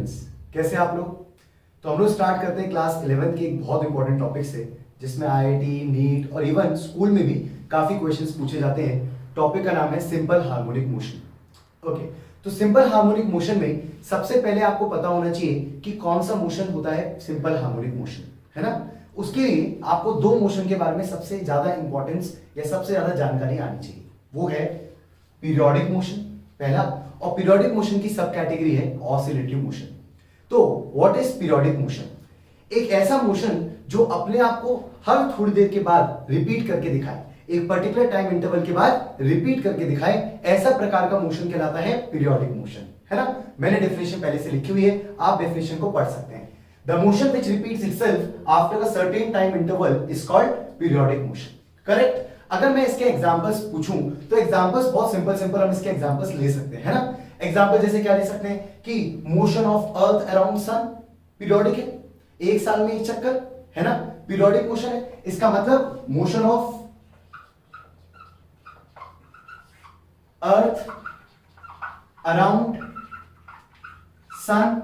Students, कैसे आप लोग। तो हम लोग स्टार्ट करते हैं क्लास 11 के एक बहुत इंपॉर्टेंट टॉपिक से, जिसमें आईआईटी, नीट और इवन स्कूल में भी काफी क्वेश्चंस पूछे जाते हैं। टॉपिक का नाम है सिंपल हार्मोनिक मोशन। ओके, तो सिंपल हार्मोनिक मोशन में सबसे पहले आपको पता होना चाहिए कि कौन सा मोशन होता है सिंपल हार्मोनिक मोशन, है ना। उसके लिए आपको दो मोशन के बारे में सबसे ज्यादा इंपॉर्टेंस या सबसे ज्यादा जानकारी आनी चाहिए। वो है पीरियोडिक मोशन पहला, और पीरियोडिक मोशन की सब कैटेगरी है ऑसिलेटरी मोशन। तो व्हाट इज पीरियोडिक मोशन? एक ऐसा मोशन जो अपने आप को हर थोड़ी देर के बाद रिपीट करके दिखाए, एक पर्टिकुलर टाइम इंटरवल के बाद रिपीट करके दिखाए, ऐसा प्रकार का मोशन कहलाता है पीरियोडिक मोशन, है ना। मैंने डेफिनेशन पहले से लिखी हुई है, आप डेफिनेशन को पढ़ सकते हैं। The motion which repeats itself after a certain time interval is called periodic motion. Correct. अगर मैं इसके एग्जांपल्स पूछूं तो एग्जांपल्स बहुत सिंपल हम इसके एग्जांपल्स ले सकते हैं, है ना। एग्जांपल जैसे क्या ले सकते हैं कि motion of earth around sun periodic है, एक साल में एक चक्कर, है ना, पीरियोडिक मोशन है। इसका मतलब motion of earth around sun,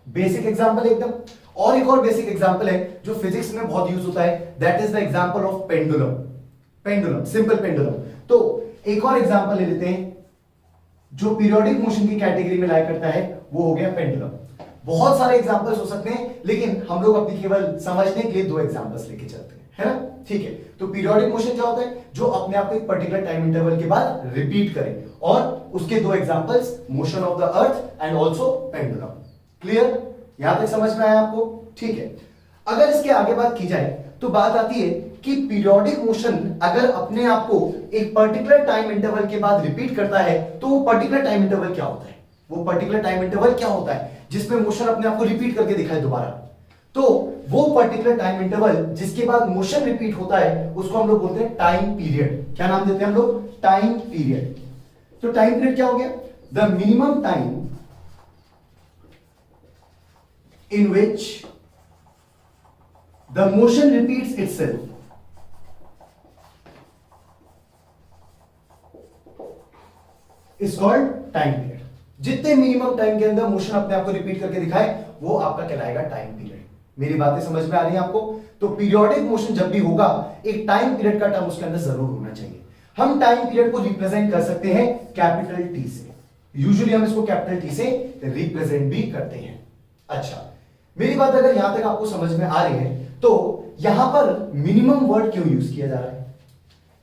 basic example एकदम। और एक और बेसिक एग्जांपल है जो फिजिक्स में बहुत यूज होता है, that is the example of pendulum. Pendulum, simple pendulum. तो एक और एग्जांपल ले लेते हैं जो पीरियोडिक मोशन की कैटेगरी में लाया करता है, वो हो गया पेंडुलम। बहुत सारे एग्जांपल्स हो सकते हैं, लेकिन हम लोग अपनी केवल समझने के लिए दो एग्जांपल्स लेके चलते हैं, है ना। ठीक है, तो पीरियोडिक मोशन क्या होता है? जो अपने आप को एक पर्टिकुलर टाइम इंटरवल के बाद रिपीट करे, और उसके दो examples motion of the earth and also pendulum. Clear? यहां तक समझ में आया आपको? ठीक है। अगर इसके आगे बात की जाए तो बात आती है कि पीरियोडिक मोशन अगर अपने आप को एक पर्टिकुलर टाइम इंटरवल के बाद रिपीट करता है, तो वो पर्टिकुलर टाइम इंटरवल क्या होता है? वो पर्टिकुलर टाइम इंटरवल क्या होता है जिसमें मोशन अपने आप को रिपीट करके दिखाए दोबारा? तो वो पर्टिकुलर टाइम इंटरवल जिसके बाद मोशन रिपीट होता है, उसको हम लोग बोलते हैं टाइम पीरियड। क्या नाम देते हैं हम लोग? Time period. तो टाइम पीरियड क्या हो गया? The minimum time in which the motion repeats itself is called time period। जितने मिनिमम टाइम के अंदर मोशन अपने आप को रिपीट करके दिखाए, वो आपका कहलाएगा टाइम पीरियड। मेरी बातें समझ में आ रही हैं आपको? तो पीरियोडिक मोशन जब भी होगा, एक टाइम पीरियड का टर्म उसके अंदर जरूर होना चाहिए। हम टाइम पीरियड को रिप्रेजेंट कर सकते हैं कैपिटल टी से। यूजुअली हम इसको कैपिटल टी से रिप्रेजेंट भी करते हैं। अच्छा, मेरी बात अगर यहां तक आपको समझ में आ रही है, तो यहां पर मिनिमम वर्ड क्यों यूज किया जा रहा है?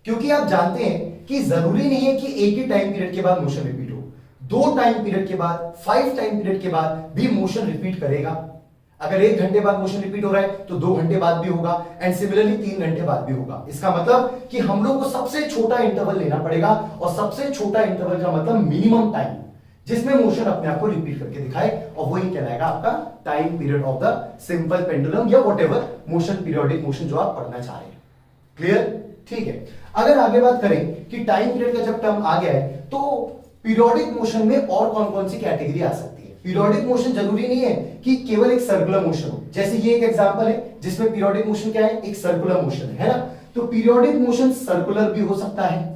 क्योंकि आप जानते हैं कि जरूरी नहीं है कि एक ही टाइम पीरियड के बाद मोशन रिपीट हो। दो टाइम पीरियड के बाद, 5 टाइम पीरियड के बाद भी मोशन रिपीट करेगा। अगर 1 घंटे बाद मोशन रिपीट हो रहा है तो 2 घंटे बाद भी होगा, एंड सिमिलरली 3 घंटे बाद भी होगा। इसका मतलब कि हम लोग को सबसे छोटा इंटरवल लेना पड़ेगा, और सबसे छोटा इंटरवल का मतलब मिनिमम टाइम जिसमें मोशन अपने आप को रिपीट करके दिखाए, और वही कहलाएगा आपका time period of the simple pendulum या व्हाटएवर मोशन, पीरियोडिक मोशन जो आप पढ़ना चाह रहे हैं। क्लियर? ठीक है। अगर आगे बात करें कि टाइम पीरियड का जब टर्म आ गया है, तो पीरियोडिक मोशन में और कौन कौन सी कैटेगरी आ सकती है? पीरियोडिक मोशन जरूरी नहीं है कि केवल एक सर्कुलर मोशन हो। जैसे ये एक एग्जांपल है जिसमें पीरियोडिक मोशन क्या है? एक सर्कुलर मोशन है ना। तो पीरियोडिक मोशन सर्कुलर भी हो सकता है,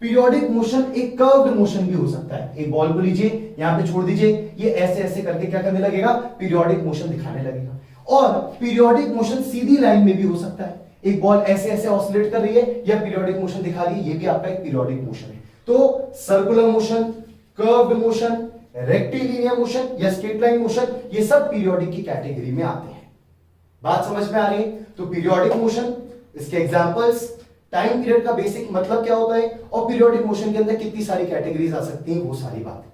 पीरियोडिक मोशन एक कर्व्ड मोशन भी हो सकता है। एक बॉल को लीजिए, यहां पे छोड़ दीजिए, ये ऐसे ऐसे करके क्या करने लगेगा? पीरियोडिक मोशन दिखाने लगेगा। और पीरियोडिक मोशन सीधी लाइन में भी हो सकता है, एक बॉल ऐसे ऐसे ऑसिलेट कर रही है या पीरियोडिक मोशन दिखा रही है, ये भी आपका एक पीरियोडिक मोशन है। तो circular motion, curved motion, rectilinear motion या स्ट्रेट लाइन मोशन, ये सब पीरियोडिक की कैटेगरी में आते हैं। बात समझ में आ रही है? तो पीरियोडिक मोशन, इसके एग्जांपल्स, टाइम पीरियड का बेसिक मतलब क्या होता है, और पीरियोडिक मोशन के अंदर कितनी सारी कैटेगरीज आ सकती हैं, वो सारी बात।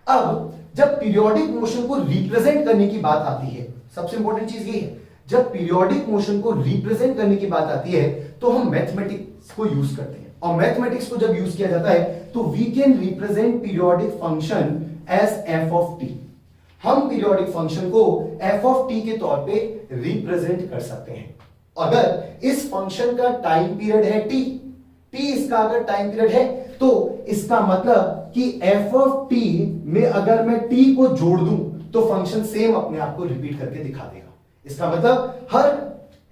अब जब पीरियोडिक मोशन को रिप्रेजेंट करने की बात आती है, सबसे इंपॉर्टेंट चीज ये है, जब पीरियोडिक मोशन को रिप्रेजेंट करने की बात आती है तो हम मैथमेटिक्स को यूज करते हैं। और मैथमेटिक्स को जब यूज किया जाता है तो we can represent periodic function as F of T. हम पीरियोडिक फंक्शन को एफ ऑफ टी के तौर पे रिप्रेजेंट कर सकते हैं। अगर इस फंक्शन का टाइम पीरियड है टी, इसका अगर टाइम पीरियड है, तो इसका मतलब कि एफ ऑफ टी में अगर मैं टी को जोड़ दूं तो फंक्शन सेम अपने आप को रिपीट करके दिखा देगा। इसका मतलब हर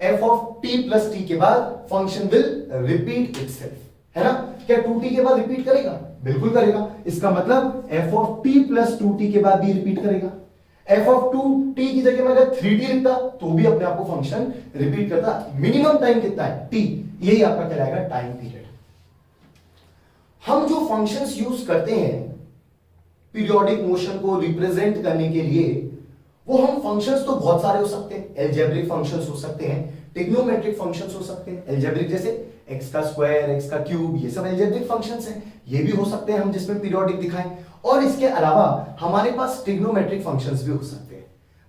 F of T plus T के बाद फंक्शन विल रिपीट इटसेल्फ, है ना। क्या 2t के बाद रिपीट करेगा? बिल्कुल करेगा। इसका मतलब F of T plus 2t के बाद भी रिपीट करेगा। एफ ऑफ 2t की जगह में अगर 3t लिखता तो भी अपने आप को फंक्शन रिपीट करता। मिनिमम टाइम कितना है? t। यही आपका कहलाएगा टाइम पीरियड। हम जो फंक्शंस यूज करते हैं पीरियोडिक मोशन को रिप्रेजेंट करने के लिए, वो हम फंक्शंस तो बहुत सारे हो सकते हैं। एल्जेब्रिक फंक्शंस हो सकते हैं, ट्रिग्नोमेट्रिक फंक्शंस हो सकते हैं। एल्जेब्रिक जैसे x का स्क्वायर, x का क्यूब, ये सब एल्जेब्रिक फंक्शंस हैं। ये भी हो सकते हैं हम जिसमें पीरियोडिक दिखाएं। और इसके अलावा हमारे पास ट्रिग्नोमेट्रिक फंक्शंस भी हो सकते हैं।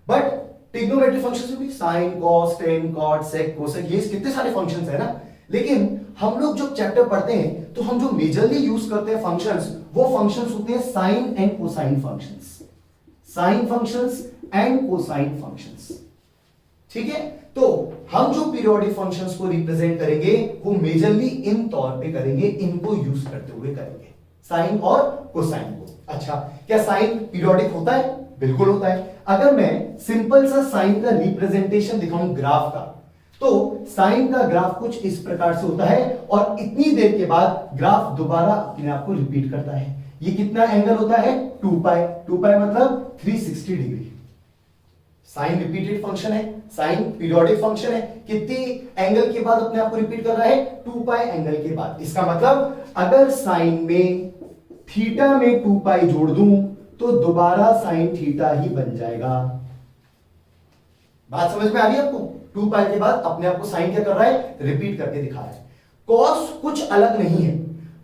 बट ट्रिग्नोमेट्रिक फंक्शंस में भी साइन, कॉस, टेन, कॉट, सेक, कोसेक, ये कितने सारे फंक्शंस है ना। लेकिन हम लोग जो चैप्टर पढ़ते हैं तो हम जो मेजरली यूज करते हैं फंक्शंस, वो फंक्शंस होते हैं sine and cosine functions. Sine functions and cosine functions, ठीक है। तो हम जो पीरियोडिक फंक्शंस को रिप्रेजेंट करेंगे वो मेजरली इन तौर पे करेंगे, इनको यूज करते हुए करेंगे, साइन और कोसाइन को। अच्छा, क्या साइन पीरियोडिक होता है? बिल्कुल होता है। अगर मैं सिंपल सा साइन का रिप्रेजेंटेशन दिखाऊं ग्राफ का, तो साइन का ग्राफ कुछ इस प्रकार से होता है और इतनी देर के बाद ग्राफ दोबारा अपने आप को रिपीट करता है। ये कितना एंगल होता है? 2 पाई। 2 पाई मतलब 360 डिग्री। साइन रिपीटेड फंक्शन है, साइन पीरियोडिक फंक्शन है। कितनी एंगल के बाद अपने आप को रिपीट कर रहा है? 2 पाई एंगल के बाद। इसका मतलब अगर साइन में थीटा में 2 पाई जोड़ दूं तो दोबारा साइन थीटा ही बन जाएगा। बात समझ में आ रही है आपको? 2 पाई के बाद अपने आप को साइन क्या कर रहा है? रिपीट करके दिखा रहा है। कॉस कुछ अलग नहीं है,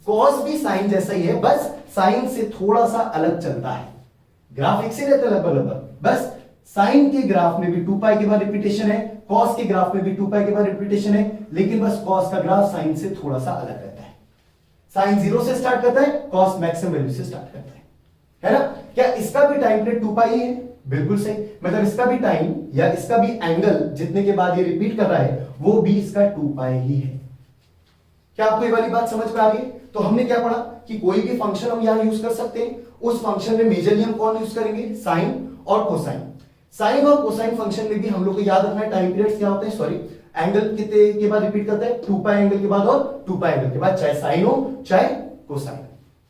कॉस भी साइन जैसा ही है, बस साइन से थोड़ा सा अलग चलता है। ग्राफ एक से रहता है लगभग, बस साइन के ग्राफ में भी 2 पाई के बाद रिपीटेशन है, कॉस के ग्राफ में भी 2 पाई के बाद रिपीटेशन है, लेकिन बस कॉस का ग्राफ साइन से थोड़ा सा अलग रहता है। साइन 0 से स्टार्ट करता है, कॉस मैक्सिमम वैल्यू से स्टार्ट करता है ना। क्या इसका भी टाइम पीरियड 2 पाई है? बिल्कुल सही। मतलब इसका भी टाइम या इसका भी एंगल जितने के बाद ये रिपीट कर रहा है वो भी इसका 2 पाई ही है। क्या आपको ये वाली बात समझ में आ रही है? तो हमने क्या पढ़ा कि कोई भी फंक्शन हम यहां यूज कर सकते हैं। उस फंक्शन में मेजरली हम कौन यूज करेंगे? साइन और कोसाइन। साइन और कोसाइन फंक्शन में भी हम लोग को याद रखना है टाइम पीरियड्स क्या होते हैं, सॉरी एंगल कितने के बाद रिपीट करता है? 2 पाई एंगल के बाद और 2 पाई एंगल के बाद, चाहे साइन हो चाहे कोसाइन।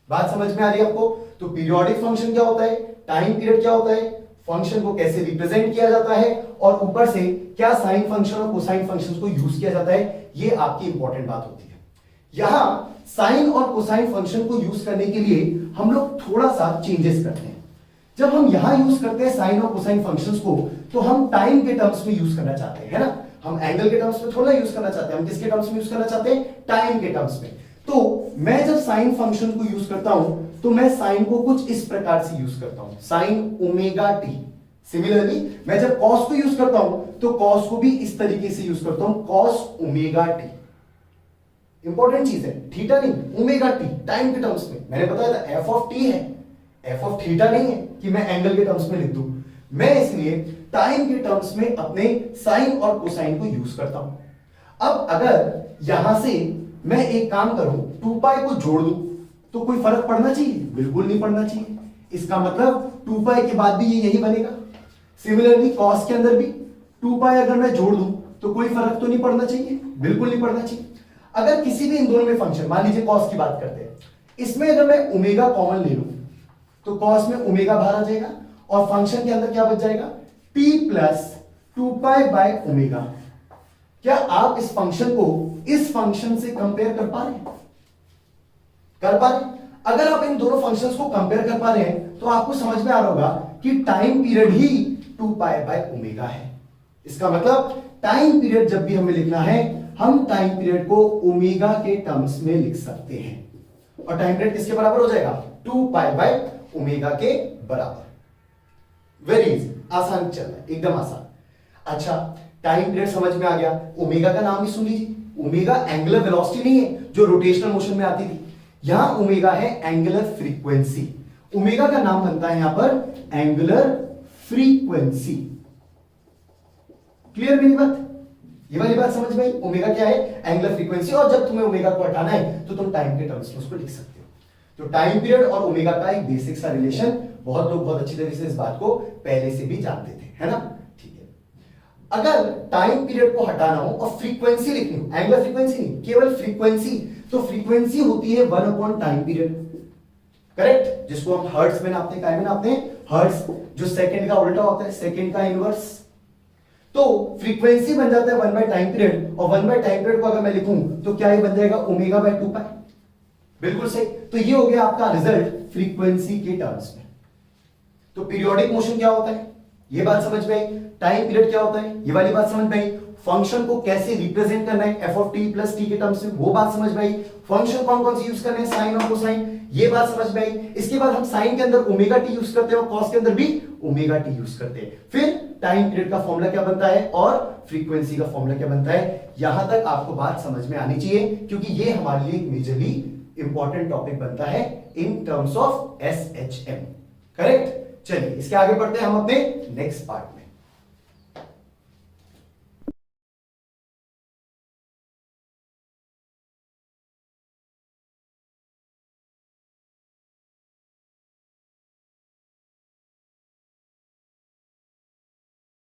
बात समझ में आ रही है आपको? तो पीरियोडिक फंक्शन क्या होता है, टाइम पीरियड क्या होता है, फंक्शन को कैसे रिप्रेजेंट किया जाता है, और ऊपर से क्या साइन फंक्शन और कोसाइन फंक्शंस को यूज किया जाता है, ये आपकी इंपॉर्टेंट बात होती है। यहां साइन और कोसाइन फंक्शन को यूज करने के लिए हम लोग थोड़ा सा चेंजेस करते हैं। जब हम यहां यूज करते हैं साइन और कोसाइन फंक्शंस को, तो हम टाइम के टर्म्स में यूज करना चाहते हैं, है ना। हम एंगल के टर्म्स में थोड़ा यूज करना चाहते हैं, हम किसके टर्म्स में यूज करना चाहते हैं? टाइम के टर्म्स में। तो मैं जब साइन फंक्शन को यूज करता हूं तो मैं साइन को कुछ इस प्रकार से यूज करता हूं, साइन ओमेगा टी। सिमिलरली मैं जब कॉस को यूज करता हूं तो कॉस को भी इस तरीके से यूज करता हूं, कॉस ओमेगा टी। इंपॉर्टेंट चीज है, थीटा नहीं, ओमेगा टी, टाइम के टर्म्स में। मैंने बताया था एफ ऑफ टी है, एफ ऑफ थीटा नहीं है कि मैं एंगल के टर्म्स में लिख दूं। मैं इसलिए टाइम के टर्म्स में अपने साइन और कोसाइन को यूज करता हूं। अब अगर यहां से मैं एक काम करूं, 2 पाई को जोड़ दूं तो कोई फर्क पड़ना चाहिए? बिल्कुल नहीं पड़ना चाहिए। इसका मतलब 2 पाई के बाद भी ये यही बनेगा। सिमिलरली कॉस के अंदर भी 2 पाई अगर मैं जोड़ दूं तो कोई फर्क तो नहीं पड़ना चाहिए? बिल्कुल नहीं पड़ना चाहिए। अगर किसी भी इन दोनों में फंक्शन, मान लीजिए कॉस की बात करते हैं, इसमें अगर मैं ओमेगा कॉमन ले लूं तो कॉस में ओमेगा बाहर आ जाएगा और फंक्शन के अंदर क्या बच जाएगा? t plus 2 pi by omega. क्या आप इस फंक्शन को इस फंक्शन से कंपेयर कर पा रहे हैं? कर पा रहे हैं? अगर आप इन दोनों फंक्शंस को कंपेयर कर पा रहे हैं तो आपको समझ में आ रहा होगा कि time period he 2 pi by omega है। इसका मतलब टाइम पीरियड जब भी हमें लिखना है, हम टाइम पीरियड को ओमेगा के टर्म्स में लिख सकते हैं। और टाइम पीरियड किसके बराबर हो जाएगा? 2 पाई बाय ओमेगा के बराबर। वेरी इजी, आसान चल रहा है, एकदम आसान। अच्छा, टाइम पीरियड समझ में आ गया। ओमेगा का नाम ही सुन लीजिए। ओमेगा एंगुलर वेलोसिटी नहीं है जो रोटेशनल मोशन में आती थी, यहां ओमेगा है एंगुलर फ्रीक्वेंसी। ओमेगा का नाम बनता है यहां पर एंगुलर फ्रीक्वेंसी। क्लियर मेरी बात? ये वाली बात समझ में आई? ओमेगा क्या है? Angular frequency. और जब तुम्हें ओमेगा को हटाना है तो तुम टाइम के टर्म्स में उसको लिख सकते हो। तो टाइम पीरियड और ओमेगा का एक बेसिक सा रिलेशन, बहुत लोग बहुत अच्छी तरीके से इस बात को पहले से भी जानते थे, है ना। ठीक है, अगर टाइम पीरियड को हटाना हो और फ्रीक्वेंसी लिखनी हो, एंगुलर फ्रीक्वेंसी नहीं, केवल फ्रीक्वेंसी, तो फ्रीक्वेंसी होती है 1 अपॉन टाइम पीरियड। करेक्ट, जिसको हम हर्ट्ज में नापते हैं, काय में नापते हैं, हर्ट्ज, जो सेकंड का उल्टा होता है, सेकंड का इनवर्स। तो फ्रीक्वेंसी बन जाता है 1 बाय टाइम पीरियड, और 1 बाय टाइम पीरियड को अगर मैं लिखूं तो क्या ये बन जाएगा ओमेगा बाय 2 पाई। बिल्कुल सही। तो ये हो गया आपका रिजल्ट फ्रीक्वेंसी के टर्म्स में। तो पीरियोडिक मोशन क्या होता है, ये बात समझ में आई। टाइम पीरियड क्या होता है, ये वाली बात समझ में आई। फंक्शन को कैसे रिप्रेजेंट करना है F of T plus T के टर्म्स में, वो बात समझ में आई। फंक्शन कौन कौन से यूज करने हैं, साइन और कोसाइन, ये बात समझ में आई। इसके बाद हम साइन के अंदर ओमेगा टी यूज करते हैं और कॉस के अंदर भी ओमेगा टी यूज करते हैं। फिर टाइम पीरियड का फॉर्मूला क्या बनता है और फ्रीक्वेंसी का फॉर्मूला क्या बनता है। यहां तक आपको बात समझ में आनी चाहिए, क्योंकि ये हमारे लिए एक मेजरली इंपॉर्टेंट टॉपिक बनता है in terms of SHM. Correct. चलिए इसके आगे बढ़ते हैं हम अपने नेक्स्ट पार्ट में।